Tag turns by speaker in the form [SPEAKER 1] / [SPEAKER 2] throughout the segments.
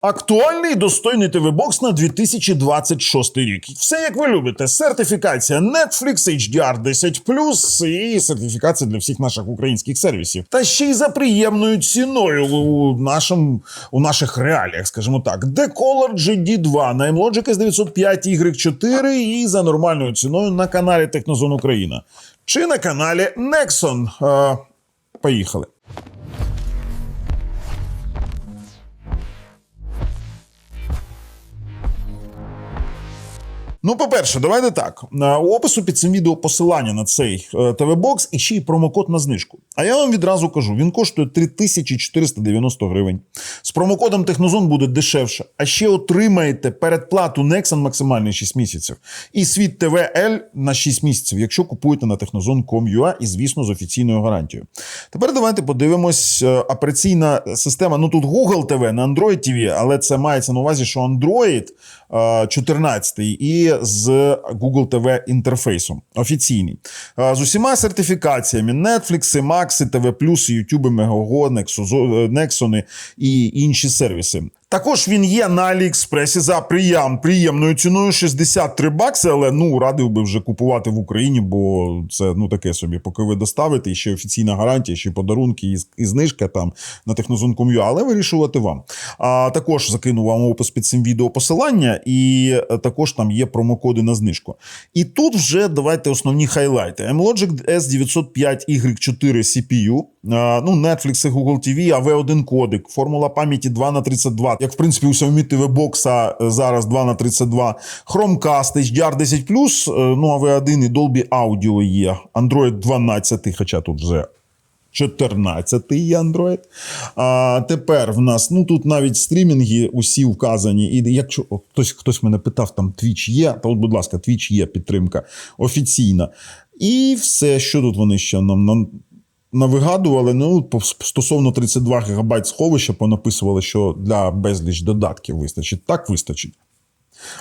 [SPEAKER 1] Актуальний і достойний ТВ-бокс на 2026 рік. Все як ви любите. Сертифікація Netflix, HDR 10+, і сертифікація для всіх наших українських сервісів. Та ще й за приємною ціною у наших реаліях, скажімо так. Decolor GD2 на Amlogic S905 Y4 і за нормальною ціною на каналі Технозон Україна. Чи на каналі Nexon. Поїхали. Ну, по-перше, давайте так. У опису під цим відео посилання на цей ТВ-бокс і ще й промокод на знижку. А я вам відразу кажу, він коштує 3490 гривень. З промокодом Технозон буде дешевше. А ще отримаєте передплату Nexon максимальний 6 місяців. І Світ ТВ L на 6 місяців, якщо купуєте на technozon.com.ua і, звісно, з офіційною гарантією. Тепер давайте подивимось операційна система. Ну, тут Google TV на Android TV, але це мається на увазі, що Android 14 і з Google TV інтерфейсом. Офіційний. З усіма сертифікаціями Netflix, Max, TV+, YouTube, Megogo, Nexon і інші сервіси. Також він є на Аліекспресі за приємною ціною 63 бакси, але радив би вже купувати в Україні, бо це таке собі, поки ви доставите, і ще офіційна гарантія, ще подарунки і знижка там на technozon.com.ua, але вирішувати вам. Також закину вам опис під цим відео посилання, і також там є промокоди на знижку. І тут вже давайте основні хайлайти. Amlogic S905 Y4 CPU, Netflix і Google TV, AV1 кодек, формула пам'яті 2х32, як в принципі у Xiaomi TV бокса зараз 2х32, Chromecast, HDR 10+, AV1 і Dolby Audio є, Android 12, хоча тут вже 14 є Android. Тепер в нас, тут навіть стрімінги усі вказані. І якщо хтось мене питав, там Twitch є, то будь ласка, Twitch є, підтримка офіційна. І все, що тут вони ще нам навигадували, стосовно 32 ГБ сховища понаписували, що для безліч додатків вистачить. Так вистачить.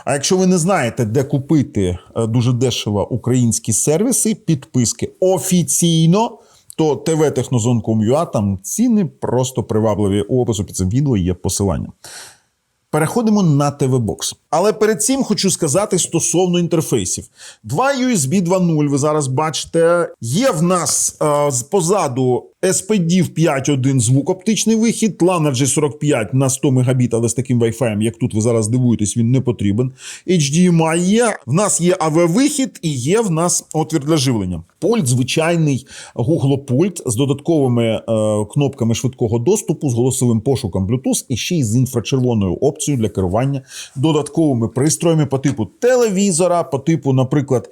[SPEAKER 1] А якщо ви не знаєте, де купити дуже дешево українські сервіси, підписки офіційно, то tv.technozon.com.ua, там ціни просто привабливі. У опису під цим відео є посилання. Переходимо на ТВ-бокс. Але перед цим хочу сказати стосовно інтерфейсів. Два USB 2.0 ви зараз бачите. Є в нас позаду SPDIF 5.1 звук оптичний вихід, LAN RJ45 на 100 Мбіт, але з таким Wi-Fi, як тут ви зараз дивуєтесь, він не потрібен. HDMI є, в нас є AV-вихід і є в нас отвір для живлення. Пульт звичайний Google-пульт з додатковими кнопками швидкого доступу, з голосовим пошуком Bluetooth і ще й з інфрачервоною опцією для керування додатковими пристроями по типу телевізора, по типу, наприклад,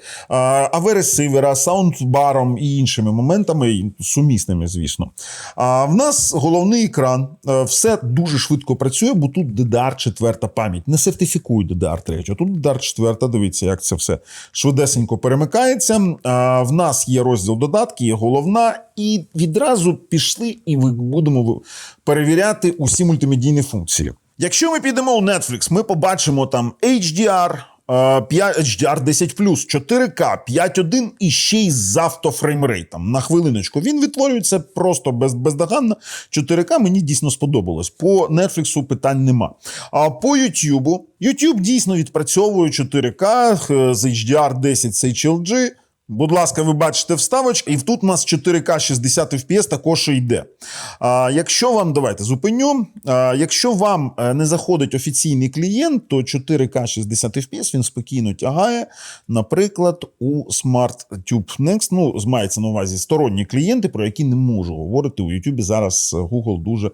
[SPEAKER 1] AV-ресивера, саундбаром і іншими моментами, сумісними, звісно. В нас головний екран, все дуже швидко працює, бо тут DDR4 пам'ять. Не сертифікують DDR3, тут DDR4, дивіться, як це все швидесенько перемикається. В нас є розділ додатки, є головна, і відразу пішли і будемо перевіряти усі мультимедійні функції. Якщо ми підемо у Netflix, ми побачимо там HDR, HDR 10+, 4К, 5.1 і ще й з автофреймрейтом. На хвилиночку. Він відтворюється просто бездоганно. 4К мені дійсно сподобалось. По Netflix питань нема. А по YouTube дійсно відпрацьовує 4К з HDR 10 з HLG. Будь ласка, ви бачите вставочки, і тут у нас 4К 60 FPS також йде. Якщо вам, давайте зупиню, якщо вам не заходить офіційний клієнт, то 4К 60 FPS він спокійно тягає, наприклад, у SmartTube Next, мається на увазі сторонні клієнти, про які не можу говорити у YouTube. Зараз Google дуже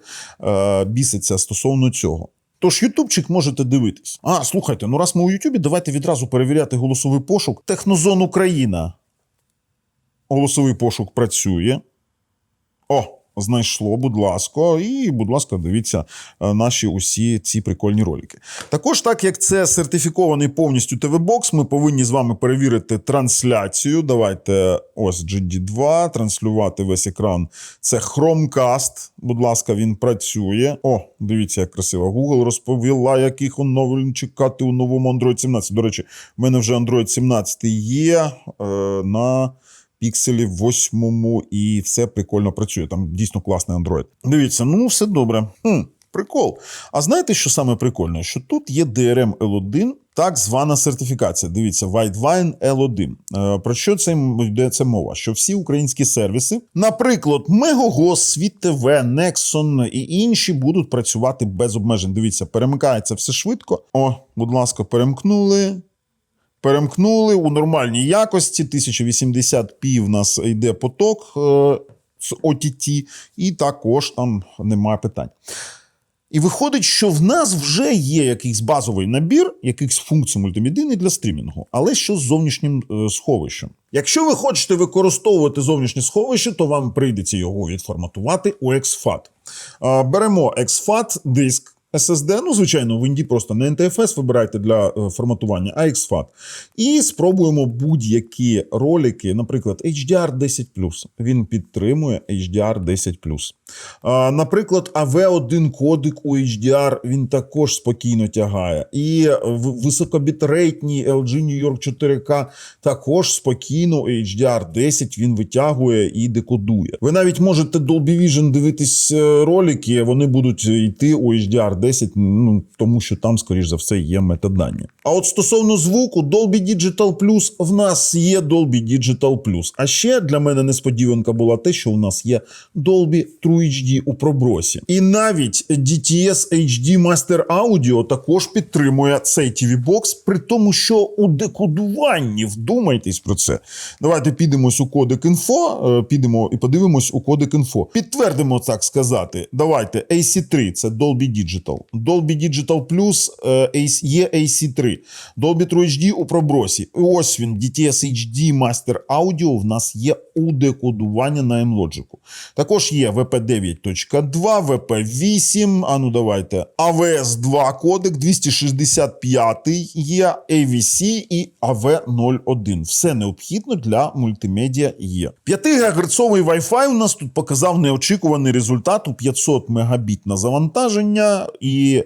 [SPEAKER 1] біситься стосовно цього. Тож, ютубчик можете дивитись. Слухайте, раз ми у Ютубі, давайте відразу перевіряти голосовий пошук. Технозон Україна. Голосовий пошук працює. Знайшло, будь ласка. І, будь ласка, дивіться наші усі ці прикольні ролики. Також, так як це сертифікований повністю ТВ-бокс, ми повинні з вами перевірити трансляцію. Давайте, ось GD2, транслювати весь екран. Це Chromecast, будь ласка, він працює. Дивіться, як красиво. Google розповіла, яких оновлень чекати у новому Android 17. До речі, в мене вже Android 17 є на Пікселі 8 і все прикольно працює. Там дійсно класний Android. Дивіться, все добре. Прикол. А знаєте, що саме прикольне? Що тут є DRM L1, так звана сертифікація. Дивіться, White Wine L1. Про що йдеться мова? Що всі українські сервіси, наприклад, Megogo, Світ ТВ, Nexon і інші будуть працювати без обмежень. Дивіться, перемикається все швидко. О, будь ласка, перемкнули у нормальній якості. 1080p в нас йде поток з OTT, і також там немає питань. І виходить, що в нас вже є якийсь базовий набір, якихось функцій мультимедійних для стрімінгу, але що з зовнішнім сховищем. Якщо ви хочете використовувати зовнішнє сховище, то вам прийдеться його відформатувати у exFAT. Беремо exFAT диск SSD, ну, звичайно, в Інді просто не NTFS вибирайте для форматування, а exFAT. І спробуємо будь-які ролики, наприклад, HDR10+. Він підтримує HDR10+. Наприклад, AV1 кодек у HDR він також спокійно тягає. І високобітрейтні LG New York 4K також спокійно HDR10 він витягує і декодує. Ви навіть можете Dolby Vision дивитись ролики, вони будуть йти у HDR10, ну, тому що там, скоріш за все, є метадані. А от стосовно звуку, Dolby Digital Plus, в нас є Dolby Digital Plus. А ще для мене несподіванка була те, що у нас є Dolby True HD у пробросі. І навіть DTS HD Master Audio також підтримує цей TV-бокс, при тому, що у декодуванні, вдумайтесь про це. Давайте підемось у кодек інфо, підемо і подивимось у кодек інфо. Підтвердимо, так сказати. Давайте AC3, це Dolby Digital. Dolby Digital Plus є AC3. Dolby True HD у пробросі. Ось він, DTS HD Master Audio в нас є у декодуванні на M-Logic. Також є VP9.2, VP8, а ну давайте, AVS2 кодек, 265 є, AVC і AV01. Все необхідно для мультимедіа є. 5 ГГц Wi-Fi у нас тут показав неочікуваний результат у 500 Мбіт на завантаження і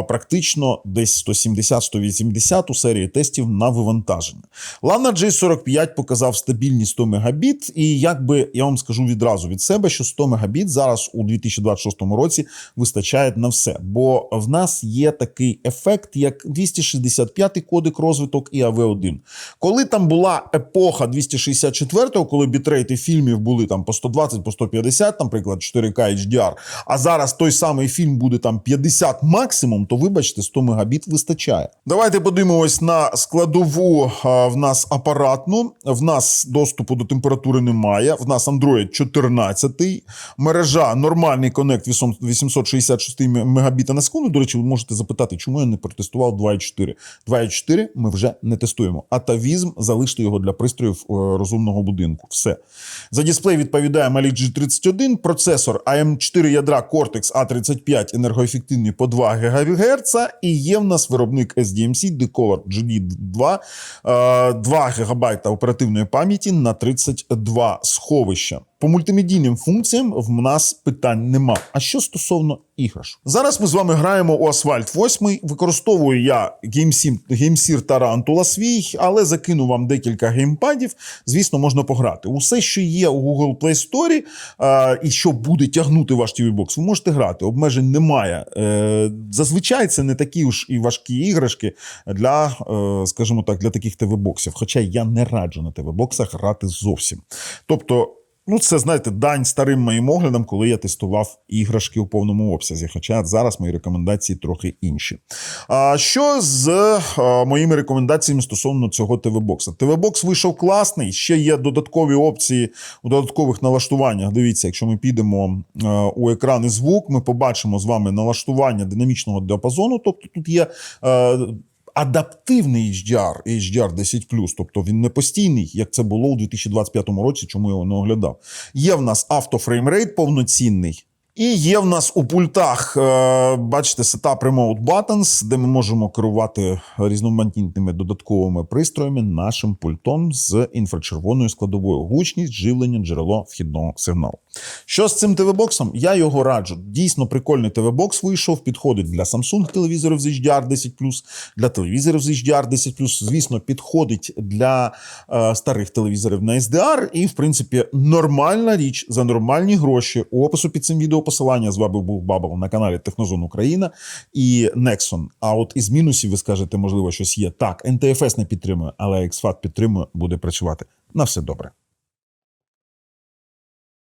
[SPEAKER 1] практично десь 170-180 у серії тестів на вивантаження. Lana J45 показав стабільні 100 Мбіт, і якби я вам скажу відразу від себе, що 100 Мбіт зараз у 2026 році вистачає на все. Бо в нас є такий ефект, як 265 кодек розвиток і AV1. Коли там була епоха 264-го, коли бітрейти фільмів були там по 120, по 150, наприклад, 4К HDR, а зараз той самий фільм буде там 50 максимум, то вибачте, 100 Мбіт вистачає. Давайте подивимось на складову в нас апаратну. В нас доступу до температури немає. В нас Android 14. Мережа, нормальний коннект 866 Мбіта на секунду. До речі, ви можете запитати, чому я не протестував 2.4. 2.4 ми вже не тестуємо. Атавізм, залиште його для пристроїв розумного будинку. Все. За дисплей відповідає Mali G31, процесор AM4 ядра Cortex A35 енергоефективний по 2 ГГц, і є в нас виробник SDMC Decolor GD2, 2 ГБ оперативної пам'яті на 32 сховища. По мультимедійним функціям в нас питань нема. А що стосовно іграш? Зараз ми з вами граємо у Asphalt 8. Використовую я GameSeer Tarantula свій, але закину вам декілька геймпадів. Звісно, можна пограти. Усе, що є у Google Play Store і що буде тягнути ваш TV-бокс, ви можете грати. Обмежень немає. Зазвичай це не такі ж і важкі іграшки для, скажімо так, для таких TV-боксів. Хоча я не раджу на TV-боксах грати зовсім. Тобто, ну, це, знаєте, дань старим моїм оглядам, коли я тестував іграшки у повному обсязі. Хоча зараз мої рекомендації трохи інші. А що з моїми рекомендаціями стосовно цього ТВ-бокса? ТВ-бокс вийшов класний, ще є додаткові опції у додаткових налаштуваннях. Дивіться, якщо ми підемо у екран і звук, ми побачимо з вами налаштування динамічного діапазону. Тобто тут є адаптивний HDR10+, тобто він не постійний, як це було у 2025 році, чому я його не оглядав. Є в нас автофреймрейт повноцінний, і є в нас у пультах, бачите, Setup Remote Buttons, де ми можемо керувати різноманітними додатковими пристроями нашим пультом з інфрачервоною складовою: гучність, живлення, джерело вхідного сигналу. Що з цим ТВ-боксом? Я його раджу. Дійсно прикольний ТВ-бокс вийшов, підходить для Samsung телевізорів з HDR10+, для телевізорів з HDR10+, звісно, підходить для старих телевізорів на SDR і, в принципі, нормальна річ за нормальні гроші. У опису під цим відео посилання. З вами був Бабл на каналі Технозон Україна і Nexon. А от із мінусів ви скажете, можливо, щось є. Так, NTFS не підтримує, але XFAT підтримує, буде працювати. На все добре.